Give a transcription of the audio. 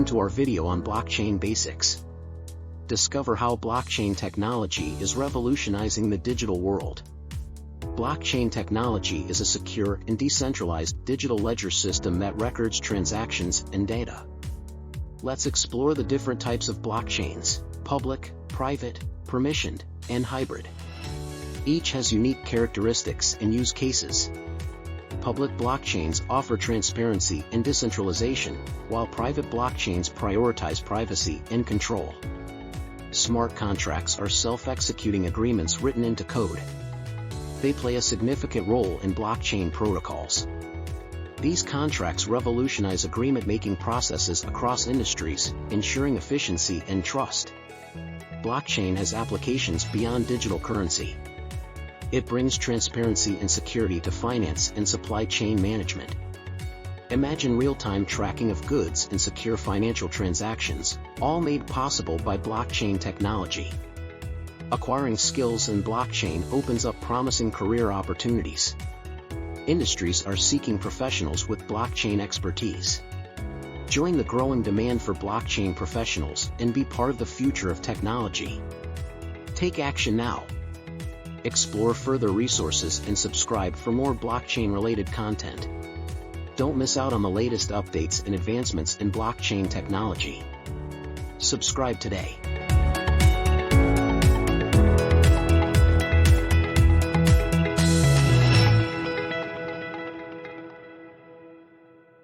to our video on blockchain basics. Discover how blockchain technology is revolutionizing the digital world. Blockchain technology is a secure and decentralized digital ledger system that records transactions and data. Let's explore the different types of blockchains: public, private, permissioned, and hybrid. Each has unique characteristics and use cases. Public blockchains offer transparency and decentralization, while private blockchains prioritize privacy and control. Smart contracts are self-executing agreements written into code. They play a significant role in blockchain protocols. These contracts revolutionize agreement-making processes across industries, ensuring efficiency and trust. Blockchain has applications beyond digital currency. It brings transparency and security to finance and supply chain management. Imagine real-time tracking of goods and secure financial transactions, all made possible by blockchain technology. Acquiring skills in blockchain opens up promising career opportunities. Industries are seeking professionals with blockchain expertise. Join the growing demand for blockchain professionals and be part of the future of technology. Take action now. Explore further resources and subscribe for more blockchain-related content. Don't miss out on the latest updates and advancements in blockchain technology. Subscribe today.